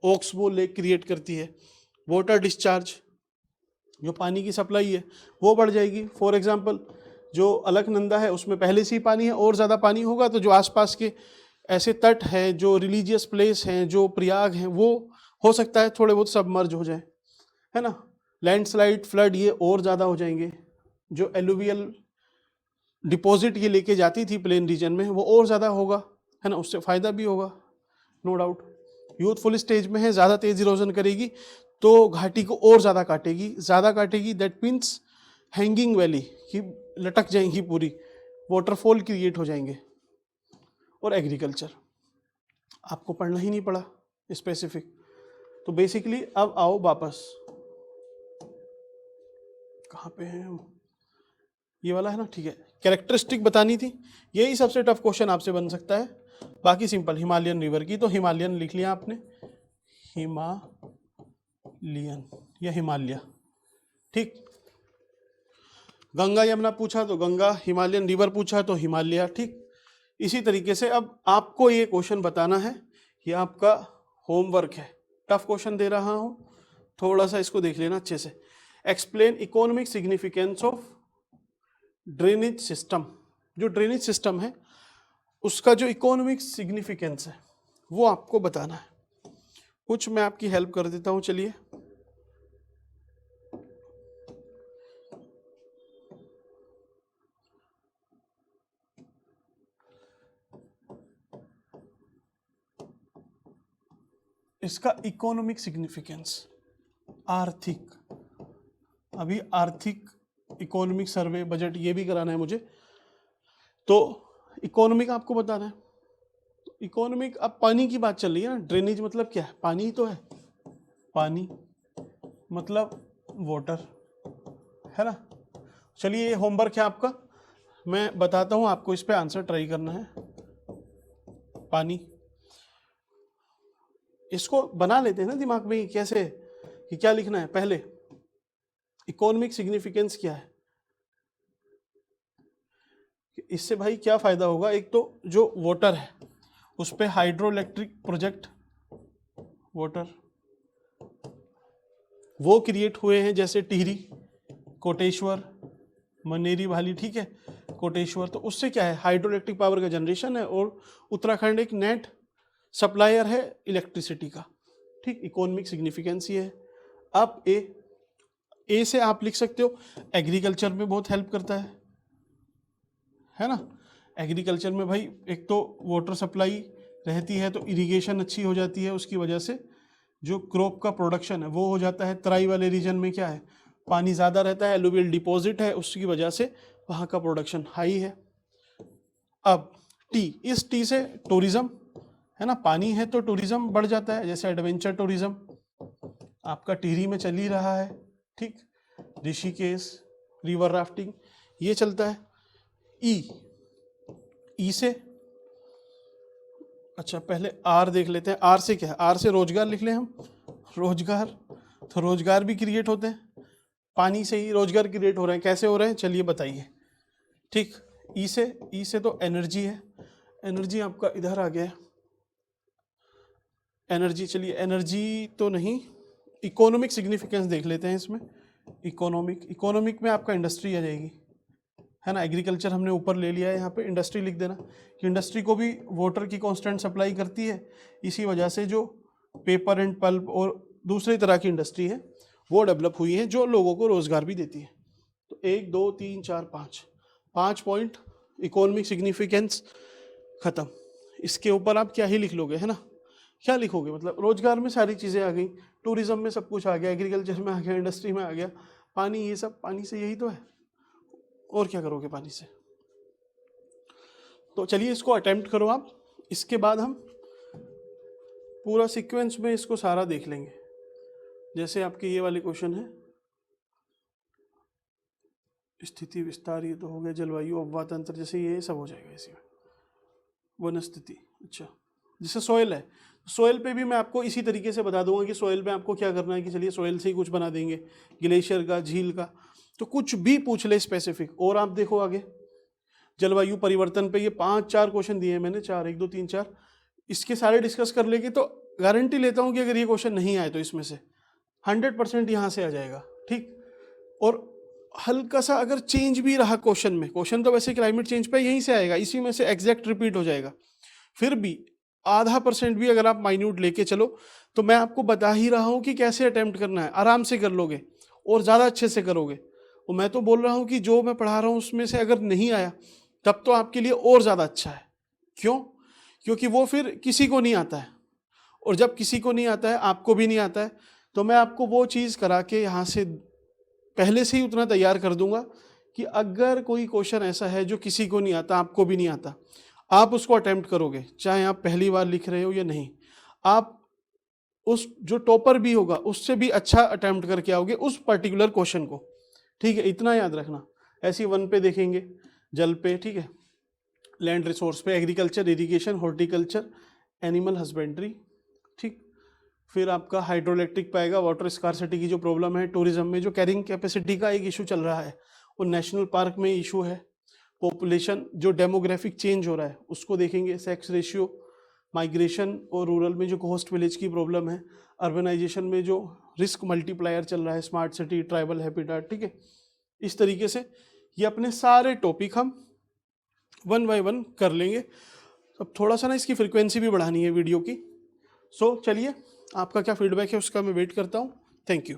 ओक्सबो लेक क्रिएट करती है। वाटर डिस्चार्ज, जो पानी की सप्लाई है वो बढ़ जाएगी। फॉर एग्जांपल जो अलकनंदा है उसमें पहले से ही पानी है, और ज़्यादा पानी होगा तो जो आसपास के ऐसे तट हैं, जो रिलीजियस प्लेस हैं, जो प्रयाग हैं, वो हो सकता है थोड़े बहुत सबमर्ज हो जाए, है ना। लैंडस्लाइड, फ्लड, ये और ज़्यादा हो जाएंगे। जो एलुवियल डिपॉजिट ये लेके जाती थी प्लेन रीजन में, वो और ज़्यादा होगा, है ना, उससे फ़ायदा भी होगा, नो डाउट। यूथफुल स्टेज में है, ज़्यादा तेज इरोजन करेगी तो घाटी को और ज़्यादा काटेगी, ज़्यादा काटेगी, दैट मीन्स हैंगिंग वैली की लटक जाएंगी पूरी, वाटरफॉल क्रिएट हो जाएंगे। और एग्रीकल्चर आपको पढ़ना ही नहीं पड़ा स्पेसिफिक। तो बेसिकली अब आओ वापस, कहाँ पे हैं हम, ये वाला है ना, ठीक है। कैरेक्टरिस्टिक बतानी थी, यही सबसे टफ क्वेश्चन आपसे बन सकता है। बाकी सिंपल, हिमालयन रिवर की तो हिमालयन लिख लिया आपने, हिमालयन या हिमालय। ठीक, गंगा यमुना पूछा तो गंगा, हिमालयन रिवर पूछा तो हिमालय। ठीक, इसी तरीके से अब आपको ये क्वेश्चन बताना है, ये आपका होमवर्क है। टफ क्वेश्चन दे रहा हूं, थोड़ा सा इसको देख लेना अच्छे से। Explain economic significance of drainage system. जो ड्रेनेज सिस्टम है उसका जो इकोनॉमिक सिग्निफिकेंस है वो आपको बताना है। कुछ मैं आपकी हेल्प कर देता हूं, चलिए। इसका इकोनॉमिक सिग्निफिकेंस, आर्थिक, अभी आर्थिक इकोनॉमिक सर्वे, बजट, ये भी कराना है मुझे, तो इकोनॉमिक आपको बताना है। इकोनॉमिक, अब पानी की बात चल रही है ना, ड्रेनेज मतलब क्या है? पानी ही तो है, पानी मतलब वाटर, है ना। चलिए ये होमवर्क है आपका, मैं बताता हूं आपको, इस पे आंसर ट्राई करना है। पानी, इसको बना लेते हैं ना दिमाग में कैसे, कि क्या लिखना है। पहले इकोनॉमिक सिग्निफिकेंस क्या है, इससे भाई क्या फायदा होगा। एक तो जो वाटर है उस पे हाइड्रो इलेक्ट्रिक प्रोजेक्ट, वाटर वो क्रिएट हुए हैं, जैसे टिहरी, कोटेश्वर, मनेरी भाली, ठीक है, कोटेश्वर। तो उससे क्या है, हाइड्रो इलेक्ट्रिक पावर का जनरेशन है, और उत्तराखंड एक नेट सप्लायर है इलेक्ट्रिसिटी का। ठीक, इकोनॉमिक सिग्निफिकेंस ये है। अब ए से आप लिख सकते हो, एग्रीकल्चर में बहुत हेल्प करता है ना। एग्रीकल्चर में भाई एक तो वाटर सप्लाई रहती है तो इरिगेशन अच्छी हो जाती है, उसकी वजह से जो क्रॉप का प्रोडक्शन है वो हो जाता है। तराई वाले रीजन में क्या है, पानी ज़्यादा रहता है, एलुवियल डिपॉजिट है, उसकी वजह से वहाँ का प्रोडक्शन हाई है। अब टी, इस टी से टूरिज्म, है ना, पानी है तो टूरिज्म बढ़ जाता है, जैसे एडवेंचर टूरिज्म आपका टिहरी में चल ही रहा है। ठीक, ऋषिकेश, रिवर राफ्टिंग, ये चलता है। ई से, अच्छा पहले आर देख लेते हैं। आर से क्या है, आर से रोजगार लिख लें हम, रोजगार, तो रोजगार भी क्रिएट होते हैं। पानी से ही रोजगार क्रिएट हो रहे हैं, कैसे हो रहे हैं चलिए बताइए। ठीक, ई से तो एनर्जी है, एनर्जी आपका इधर आ गया है, एनर्जी, चलिए एनर्जी तो नहीं, इकोनॉमिक सिग्निफिकेंस देख लेते हैं इसमें। इकोनॉमिक में आपका इंडस्ट्री आ जाएगी, है ना। एग्रीकल्चर हमने ऊपर ले लिया है, यहाँ पे इंडस्ट्री लिख देना कि इंडस्ट्री को भी वाटर की कांस्टेंट सप्लाई करती है, इसी वजह से जो पेपर एंड पल्प और दूसरी तरह की इंडस्ट्री है वो डेवलप हुई है, जो लोगों को रोजगार भी देती है। तो 1 2 3 4 5 पॉइंट इकोनॉमिक सिग्निफिकेंस खत्म। इसके ऊपर आप क्या ही लिख लोगे, है ना, क्या लिखोगे, मतलब रोजगार में सारी चीजें आ गई, टूरिज्म में सब कुछ आ गया, एग्रीकल्चर में आ गया, इंडस्ट्री में आ गया, पानी, ये सब पानी से यही तो है, और क्या करोगे पानी से। तो चलिए इसको अटेम्प्ट करो आप, इसके बाद हम पूरा सीक्वेंस में इसको सारा देख लेंगे। जैसे आपके ये वाले क्वेश्चन है, स्थिति विस्तार, ये तो हो गया, जलवायु अपवाह तंत्र, जैसे ये सब हो जाएगा इसी में, वनस्थिति। अच्छा, जैसे सोयल है, सोयल पे भी मैं आपको इसी तरीके से बता दूंगा कि सोयल पे आपको क्या करना है, कि चलिए सोयल से ही कुछ बना देंगे, ग्लेशियर का, झील का, तो कुछ भी पूछ ले स्पेसिफिक। और आप देखो आगे जलवायु परिवर्तन पे ये 5-4 क्वेश्चन दिए हैं मैंने, 4 1 2 3 4, इसके सारे डिस्कस कर लेंगे, तो गारंटी लेता हूं कि अगर ये क्वेश्चन नहीं आए तो इसमें से 100% यहाँ से आ जाएगा। ठीक, और हल्का सा अगर चेंज भी रहा क्वेश्चन में, क्वेश्चन तो वैसे क्लाइमेट चेंज पे यहीं से आएगा, इसी में से एग्जैक्ट रिपीट हो जाएगा, फिर भी %0.5 भी अगर आप माइन्यूट लेके चलो, तो मैं आपको बता ही रहा हूं कि कैसे अटेम्प्ट करना है, आराम से कर लोगे और ज़्यादा अच्छे से करोगे। और मैं तो बोल रहा हूं कि जो मैं पढ़ा रहा हूं उसमें से अगर नहीं आया तब तो आपके लिए और ज़्यादा अच्छा है। क्यों? क्योंकि वो फिर किसी को नहीं आता है, और जब किसी को नहीं आता है, आपको भी नहीं आता है, तो मैं आपको वो चीज़ करा के यहाँ से पहले से ही उतना तैयार कर दूंगा कि अगर कोई क्वेश्चन ऐसा है जो किसी को नहीं आता, आपको भी नहीं आता, आप उसको अटेम्प्ट करोगे, चाहे आप पहली बार लिख रहे हो या नहीं, आप उस जो टॉपर भी होगा उससे भी अच्छा अटेम्प्ट करके आओगे उस पर्टिकुलर क्वेश्चन को। ठीक है, इतना याद रखना। ऐसी 1 पे देखेंगे, जल पे, ठीक है, लैंड रिसोर्स पे, agriculture, irrigation, horticulture, animal husbandry, ठीक, फिर आपका हाइड्रोइलेक्ट्रिक पाएगा, वाटर स्कार्सिटी की जो प्रॉब्लम है, टूरिज्म में जो कैरिंग कैपेसिटी का एक इशू चल रहा है, और नेशनल पार्क में इशू है, पॉपुलेशन जो डेमोग्राफिक चेंज हो रहा है उसको देखेंगे, सेक्स रेशियो, माइग्रेशन और रूरल में जो होस्ट विलेज की प्रॉब्लम है, अर्बनाइजेशन में जो रिस्क मल्टीप्लायर चल रहा है, स्मार्ट सिटी, ट्राइबल हैबिटेट। ठीक है, इस तरीके से ये अपने सारे टॉपिक हम 1 बाय 1 कर लेंगे। अब थोड़ा सा ना इसकी फ्रीक्वेंसी भी बढ़ानी है वीडियो की। सो चलिए, आपका क्या फीडबैक है उसका मैं वेट करता हूँ। Thank you.